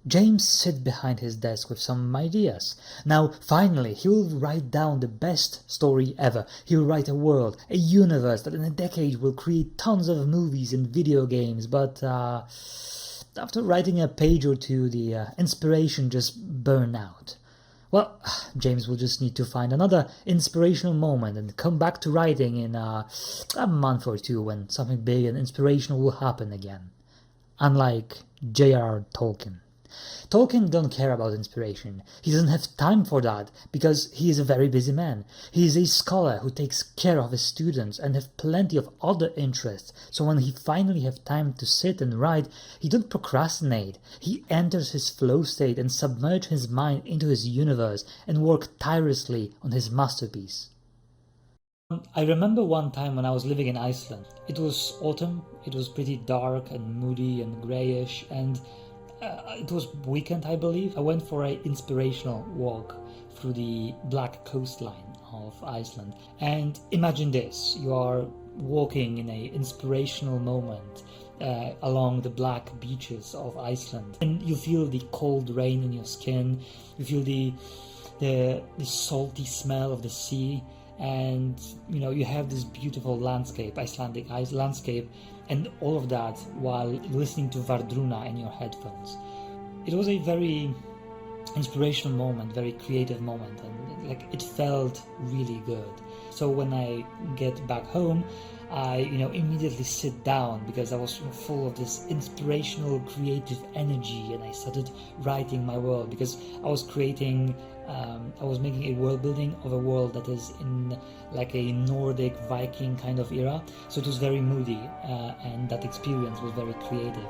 James sits behind his desk with some ideas. Now, finally, he will write down the best story ever. He will write a world, a universe that in a decade will create tons of movies and video games, but after writing a page or two, the inspiration just burned out. Well, James will just need to find another inspirational moment and come back to writing in a month or two when something big and inspirational will happen again. Unlike J.R.R. Tolkien. Tolkien don't care about inspiration. He doesn't have time for that because he is a very busy man. He is a scholar who takes care of his students and have plenty of other interests. So when he finally have time to sit and write, he don't procrastinate. He enters his flow state and submerge his mind into his universe and work tirelessly on his masterpiece. I remember one time when I was living in Iceland. It was autumn, it was pretty dark and moody and grayish, and it was weekend, I believe. I went for an inspirational walk through the black coastline of Iceland. And imagine this, you are walking in an inspirational moment along the black beaches of Iceland. And you feel the cold rain in your skin, you feel the salty smell of the sea, and you have this beautiful landscape, Icelandic landscape, and all of that while listening to Vardruna in your headphones. It was a very inspirational moment, very creative moment, and it felt really good. So when I get back home, I immediately sit down because I was full of this inspirational creative energy, and I started writing my world because I was creating I was making a world building of a world that is in like a Nordic Viking kind of era, so it was very moody, and that experience was very creative.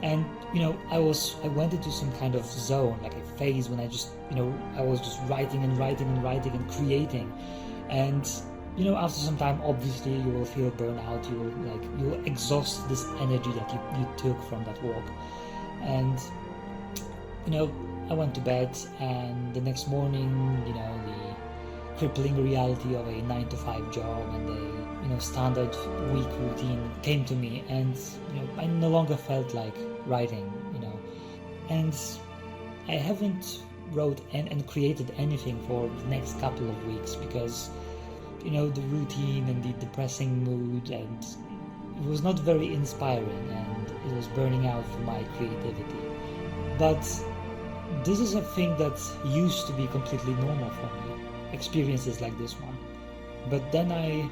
And I went into some kind of zone, like a phase when I just I was just writing and writing and writing and creating. And after some time, obviously you will feel burnout, you will exhaust this energy that you took from that walk. And I went to bed, and the next morning, the crippling reality of a 9-to-5 job and a standard week routine came to me, and I no longer felt like writing, and I haven't wrote and created anything for the next couple of weeks because the routine and the depressing mood, and it was not very inspiring, and it was burning out for my creativity. But this is a thing that used to be completely normal for me, experiences like this one. But then I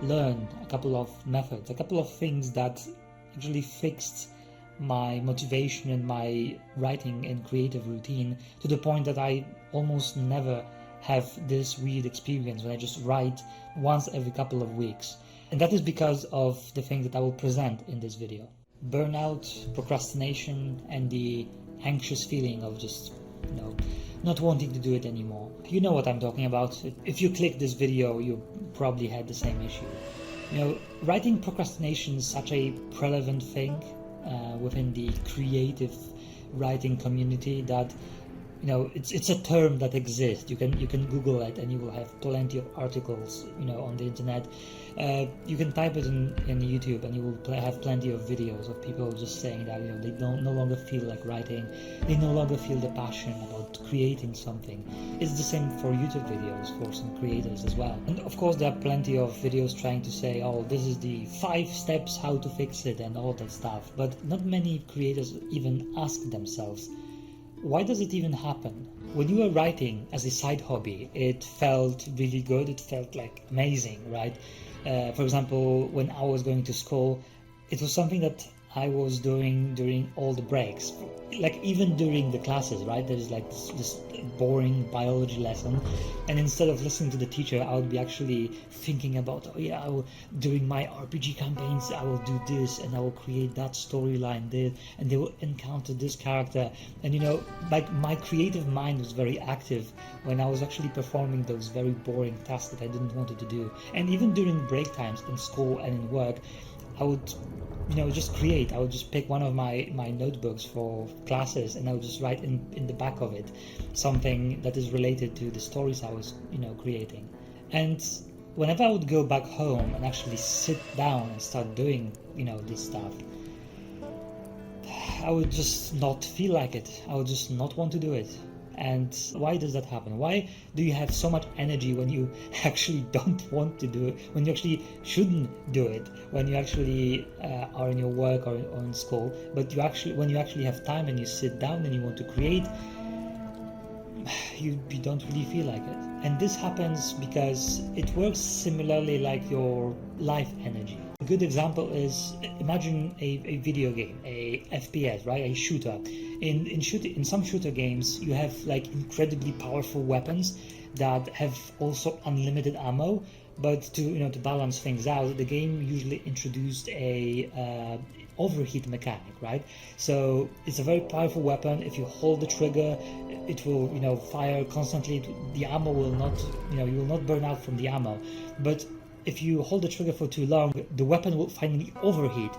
learned a couple of methods, a couple of things that actually fixed my motivation and my writing and creative routine to the point that I almost never have this weird experience when I just write once every couple of weeks. And that is because of the thing that I will present in this video. Burnout, procrastination, and the anxious feeling of just, not wanting to do it anymore. You know what I'm talking about. If you click this video, you probably had the same issue. Writing procrastination is such a prelevant thing within the creative writing community that it's a term that exists. You can Google it and you will have plenty of articles on the internet. You can type it in YouTube and you will have plenty of videos of people just saying that they no longer feel like writing, they no longer feel the passion about creating something. It's the same for YouTube videos for some creators as well. And of course there are plenty of videos trying to say, oh, this is the 5 steps how to fix it and all that stuff, but not many creators even ask themselves, why does it even happen? When you were writing as a side hobby, it felt really good, it felt like amazing, right? For example, when I was going to school, it was something that I was doing during all the breaks, like even during the classes, right? There is like this boring biology lesson, and instead of listening to the teacher, I would be actually thinking about, oh yeah, during my RPG campaigns, I will do this, and I will create that storyline there, and they will encounter this character, and like my creative mind was very active when I was actually performing those very boring tasks that I didn't want to do. And even during break times in school and in work, I would just create. I would just pick one of my notebooks for classes, and I would just write in the back of it something that is related to the stories I was creating. And whenever I would go back home and actually sit down and start doing this stuff, I would just not feel like it. I would just not want to do it. And why does that happen? Why do you have so much energy when you actually don't want to do it, when you actually shouldn't do it, when you actually are in your work or in school, but when you actually have time and you sit down and you want to create, you don't really feel like it. And this happens because it works similarly like your life energy. A good example is, imagine a video game, a FPS, right? A shooter. In some shooter games, you have like incredibly powerful weapons that have also unlimited ammo. But to balance things out, the game usually introduced a overheat mechanic, right? So it's a very powerful weapon. If you hold the trigger, it will fire constantly. The ammo will not, you will not burn out from the ammo. But if you hold the trigger for too long, the weapon will finally overheat.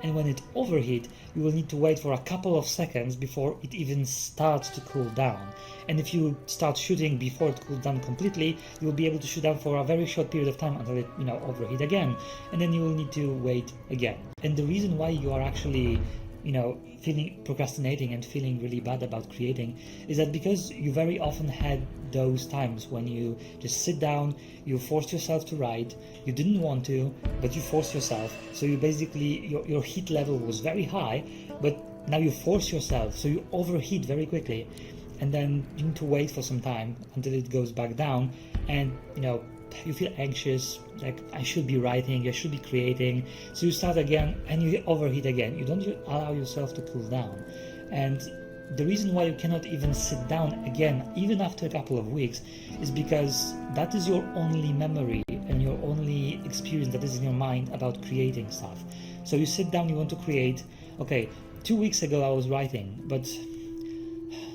And when it overheats, you will need to wait for a couple of seconds before it even starts to cool down. And if you start shooting before it cools down completely, you will be able to shoot down for a very short period of time until it overheat again. And then you will need to wait again. And the reason why you are actually procrastinating and feeling really bad about creating is that because you very often had those times when you just sit down, you forced yourself to write, you didn't want to, but you forced yourself. So you basically, your heat level was very high, but now you force yourself, so you overheat very quickly, and then you need to wait for some time until it goes back down, and you feel anxious, like I should be writing, I should be creating. So you start again and you overheat again. You don't allow yourself to cool down. And the reason why you cannot even sit down again, even after a couple of weeks, is because that is your only memory and your only experience that is in your mind about creating stuff. So you sit down, you want to create. Okay, 2 weeks ago I was writing, but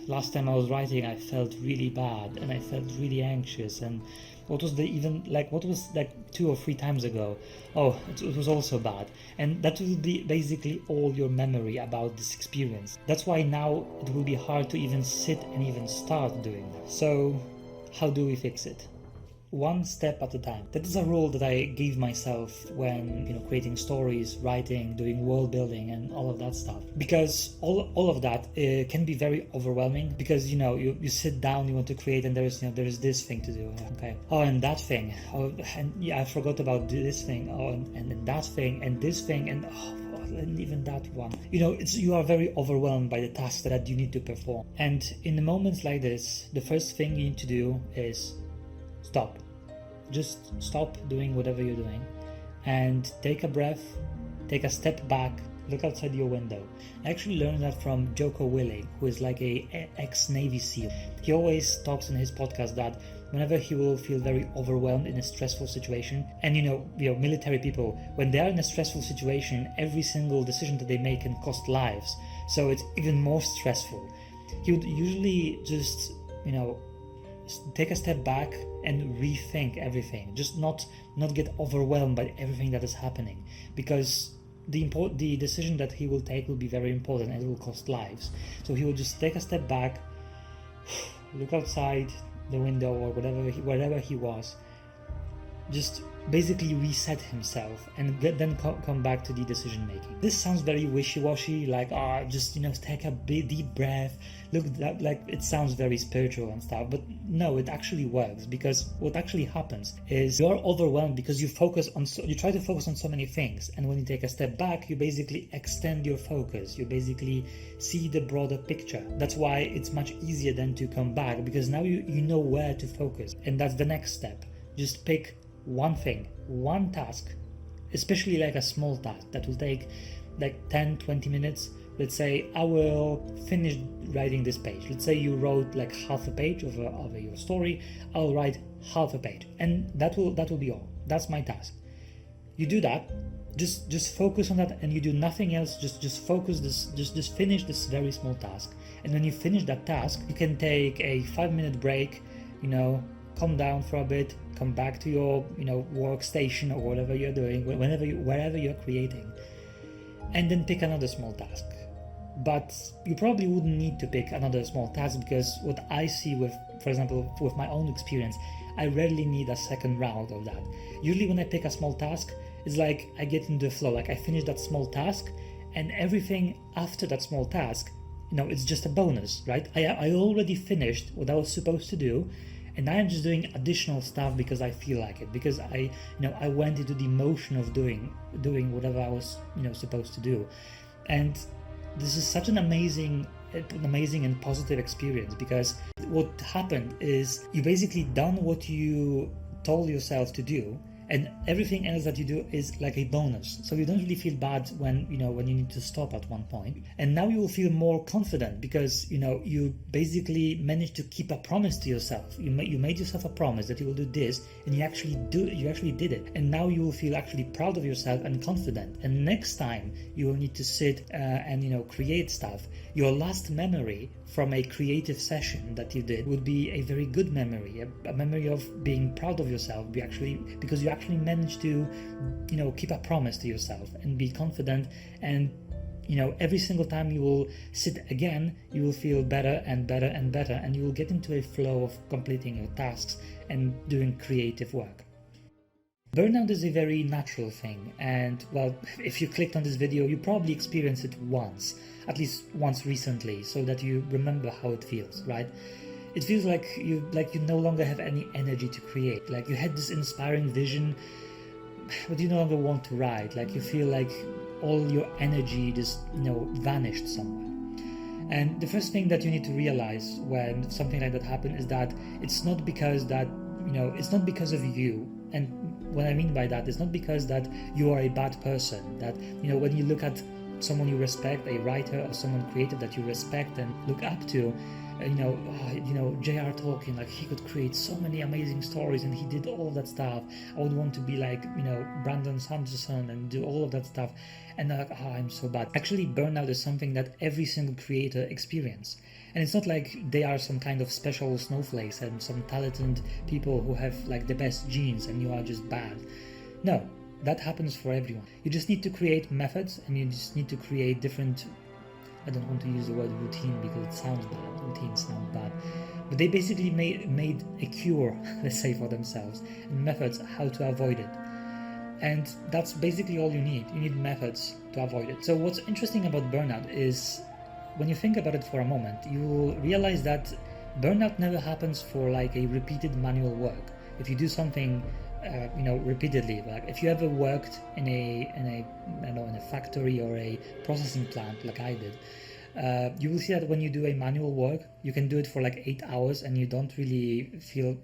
last time I was writing I felt really bad and I felt really anxious. And what was 2 or 3 times ago? Oh, it was also bad. And that will be basically all your memory about this experience. That's why now it will be hard to even sit and even start doing that. So how do we fix it? One step at a time. That is a rule that I gave myself when creating stories, writing, doing world building, and all of that stuff. Because all of that can be very overwhelming. Because you sit down, you want to create, and there is this thing to do. Okay. Oh, and that thing. Oh, and yeah, I forgot about this thing. Oh, and that thing, and this thing, and and even that one. You are very overwhelmed by the tasks that you need to perform. And in the moments like this, the first thing you need to do is stop. Just stop doing whatever you're doing and take a breath, take a step back, look outside your window. I actually learned that from Joko Willing, who is like a ex-Navy SEAL. He always talks in his podcast that whenever he will feel very overwhelmed in a stressful situation, and military people, when they are in a stressful situation, every single decision that they make can cost lives, so it's even more stressful. He would usually just take a step back and rethink everything, just not get overwhelmed by everything that is happening, because the decision that he will take will be very important and it will cost lives. So he will just take a step back, look outside the window or wherever he was, just basically reset himself and then come back to the decision making. This sounds very wishy-washy, like just take a big deep breath. Look, like it sounds very spiritual and stuff, but no, it actually works, because what actually happens is you're overwhelmed because you try to focus on so many things, and when you take a step back, you basically extend your focus. You basically see the broader picture. That's why it's much easier then to come back, because now you know where to focus, and that's the next step. Just pick one thing, one task, especially like a small task that will take like 10-20 minutes. Let's say I will finish writing this page. Let's say you wrote like half a page of your story. I'll write half a page, and that will be all. That's my task. You do that, just focus on that, and you do nothing else. Just focus this. Just finish this very small task, and when you finish that task, you can take a 5-minute break. Calm down for a bit, come back to your workstation or whatever you're doing, wherever you're creating, and then pick another small task. But you probably wouldn't need to pick another small task, because what I see for example, with my own experience, I rarely need a second round of that. Usually when I pick a small task, it's like I get into the flow, like I finish that small task and everything after that small task, it's just a bonus, right? I already finished what I was supposed to do, and I am just doing additional stuff because I feel like it, because I went into the motion of doing whatever I was supposed to do. And this is such an amazing and positive experience, because what happened is you basically done what you told yourself to do, and everything else that you do is like a bonus. So you don't really feel bad when you need to stop at one point. And now you will feel more confident because you basically managed to keep a promise to yourself. You made yourself a promise that you will do this, and you actually did it. And now you will feel actually proud of yourself and confident. And next time you will need to sit and create stuff, your last memory from a creative session that you did would be a very good memory, a memory of being proud of yourself, because you actually managed to keep a promise to yourself and be confident. And every single time you will sit again, you will feel better and better and better, and you will get into a flow of completing your tasks and doing creative work. Burnout is a very natural thing, and well, if you clicked on this video, you probably experienced it once, at least once recently, so that you remember how it feels, right? It feels like you no longer have any energy to create. Like you had this inspiring vision, but you no longer want to write. Like you feel like all your energy just vanished somewhere. And the first thing that you need to realize when something like that happens is that it's not because of you. And what I mean by that is not because that you are a bad person. That when you look at someone you respect, a writer or someone creative that you respect and look up to, J.R. Tolkien, like he could create so many amazing stories and he did all of that stuff. I would want to be like Brandon Sanderson and do all of that stuff, and they're like, I'm so bad. Actually, burnout is something that every single creator experiences. And it's not like they are some kind of special snowflakes and some talented people who have like the best genes and you are just bad. No, that happens for everyone. You just need to create methods, and you just need to create different, I don't want to use the word routine because it sounds bad, routines sound bad, but they basically made a cure, let's say, for themselves, and methods how to avoid it. And that's basically all you need. You need methods to avoid it. So what's interesting about burnout is, when you think about it for a moment, you will realize that burnout never happens for like a repeated manual work. If you do something repeatedly, like if you ever worked in a factory or a processing plant like I did, you will see that when you do a manual work, you can do it for like 8 hours and you don't really feel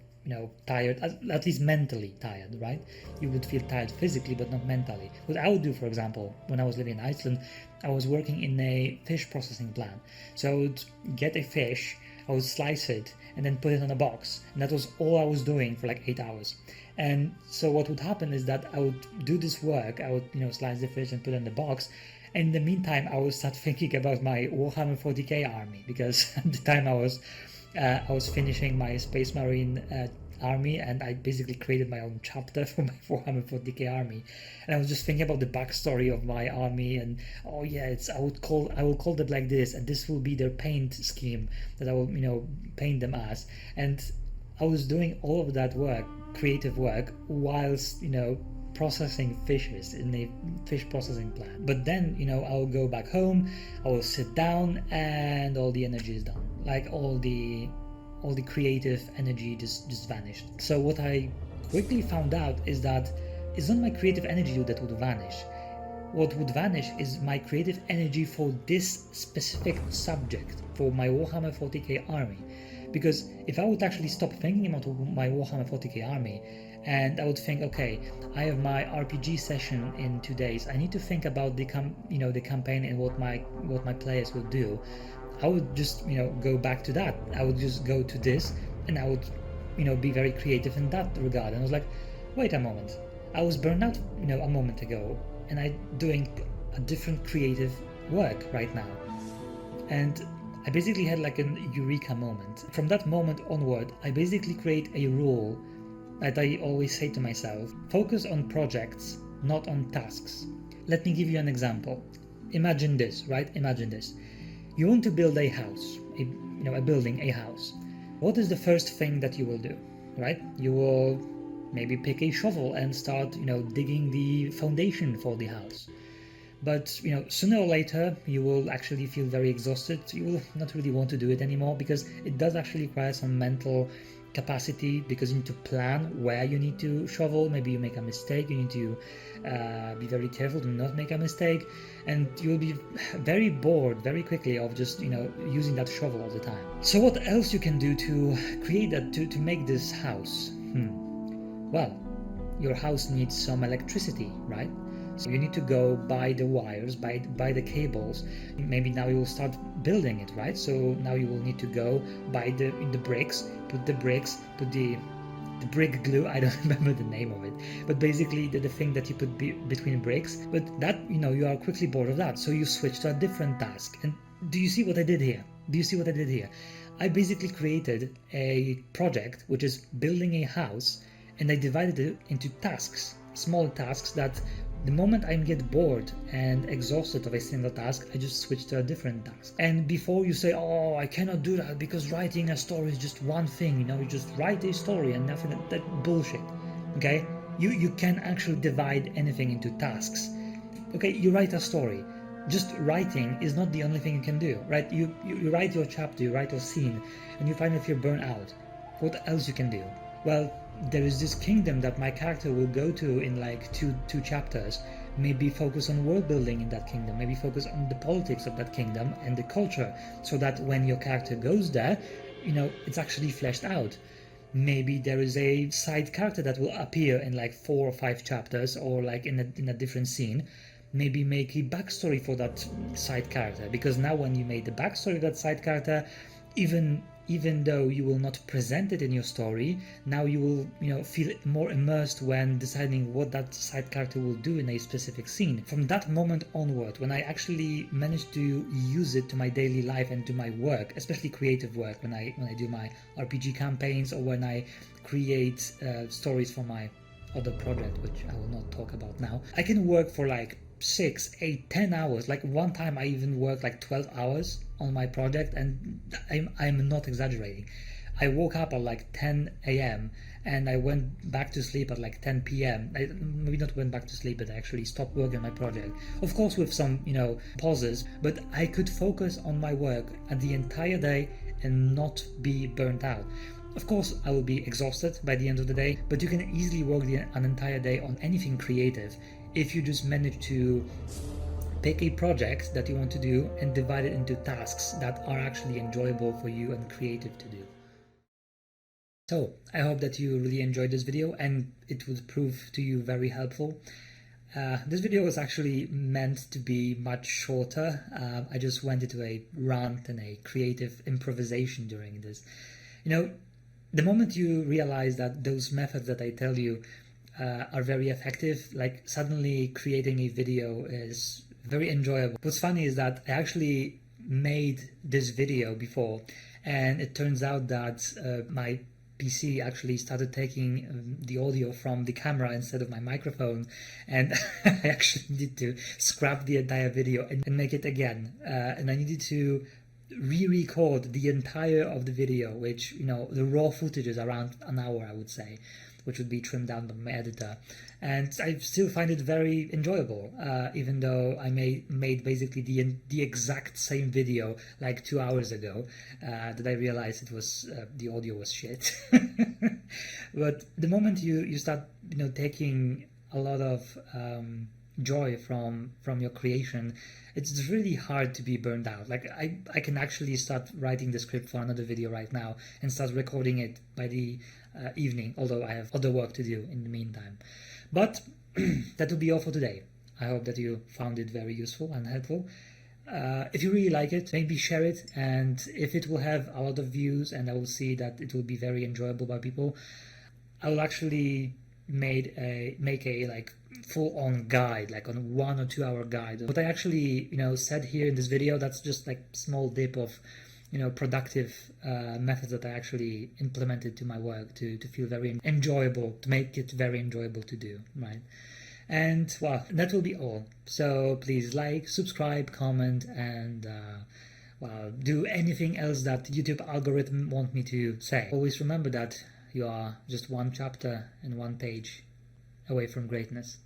tired, at least mentally tired, right? You would feel tired physically, but not mentally. What I would do, for example, when I was living in Iceland, I was working in a fish processing plant. So I would get a fish, I would slice it, and then put it on a box. And that was all I was doing for like 8 hours. And so what would happen is that I would do this work, I would slice the fish and put it in the box. And in the meantime, I would start thinking about my Warhammer 40k army, because at the time I was finishing my Space Marine army, and I basically created my own chapter for my Warhammer 40k army, and I was just thinking about the backstory of my army, and I will call them like this, and this will be their paint scheme that I will paint them as. And I was doing all of that work, creative work, whilst processing fishes in a fish processing plant. But then I will go back home, I will sit down, and all the energy is done. Like all the creative energy just vanished. So what I quickly found out is that it's not my creative energy that would vanish. What would vanish is my creative energy for this specific subject, for my Warhammer 40k army. Because if I would actually stop thinking about my Warhammer 40k army, and I would think, okay, I have my RPG session in 2 days, I need to think about the campaign and what my players will do, I would just go back to that. I would just go to this, and I would be very creative in that regard. And I was like, wait a moment, I was burned out a moment ago, and I'm doing a different creative work right now. And I basically had like an eureka moment. From that moment onward, I basically create a rule that I always say to myself: focus on projects, not on tasks. Let me give you an example. Imagine this, right? Imagine this. You want to build a house, a house. What is the first thing that you will do, right? You will maybe pick a shovel and start, digging the foundation for the house. But sooner or later you will actually feel very exhausted. You will not really want to do it anymore, because it does actually require some mental capacity, because you need to plan where you need to shovel. Maybe you make a mistake, you need to be very careful to not make a mistake, and you'll be very bored very quickly of just using that shovel all the time. So what else you can do to create that, to make this house? Well, your house needs some electricity, right? So you need to go buy the wires, buy the cables. Maybe now you will start building it, right? So now you will need to go buy the bricks, put the brick glue. I don't remember the name of it, but basically the thing that you put between bricks. But that, you are quickly bored of that, so you switch to a different task. And do you see what I did here? I basically created a project which is building a house, and I divided it into tasks, small tasks that the moment I get bored and exhausted of a single task, I just switch to a different task. And before you say, oh, I cannot do that because writing a story is just one thing, you just write a story and nothing, that bullshit, okay? You can actually divide anything into tasks. Okay, you write a story. Just writing is not the only thing you can do, right? You write your chapter, you write your scene, and you find if you're burnt out. What else you can do? Well, there is this kingdom that my character will go to in like two chapters. Maybe focus on world building in that kingdom, maybe focus on the politics of that kingdom and the culture, so that when your character goes there, it's actually fleshed out. Maybe there is a side character that will appear in like 4 or 5 chapters, or like in a different scene. Maybe make a backstory for that side character, because now when you made the backstory of that side character, even though you will not present it in your story, now you will feel more immersed when deciding what that side character will do in a specific scene. From that moment onward, when I actually managed to use it to my daily life and to my work, especially creative work, when I do my RPG campaigns, or when I create stories for my other project, which I will not talk about now, I can work for like 6, 8, 10 hours. Like one time I even worked like 12 hours on my project, and I'm not exaggerating. I woke up at like 10 a.m. and I went back to sleep at like 10 p.m. I maybe not went back to sleep, but I actually stopped working on my project. Of course with some, pauses, but I could focus on my work at the entire day and not be burnt out. Of course, I will be exhausted by the end of the day, but you can easily work an entire day on anything creative if you just manage to pick a project that you want to do and divide it into tasks that are actually enjoyable for you and creative to do. So, I hope that you really enjoyed this video and it would prove to you very helpful. This video was actually meant to be much shorter. I just went into a rant and a creative improvisation during this. The moment you realize that those methods that I tell you are very effective, like suddenly creating a video is very enjoyable. What's funny is that I actually made this video before, and it turns out that my PC actually started taking the audio from the camera instead of my microphone, and I actually needed to scrap the entire video and make it again, and I needed to re-record the entire of the video, which the raw footage is around an hour, I would say, which would be trimmed down by my editor, and I still find it very enjoyable, even though I made basically the exact same video like 2 hours ago, that I realized it was the audio was shit. But the moment you start taking a lot of joy from your creation, it's really hard to be burned out. Like I can actually start writing the script for another video right now and start recording it by the evening, although I have other work to do in the meantime. But that will be all for today. I hope that you found it very useful and helpful. If you really like it, maybe share it, and if it will have a lot of views and I will see that it will be very enjoyable by people, I will actually make a like full-on guide, like on 1 or 2 hour guide. What I actually said here in this video, that's just like small dip of productive methods that I actually implemented to my work to feel very enjoyable, to make it very enjoyable to do, right? And well, that will be all. So please like, subscribe, comment, and well, do anything else that YouTube algorithm want me to say. Always remember that you are just one chapter and one page away from greatness.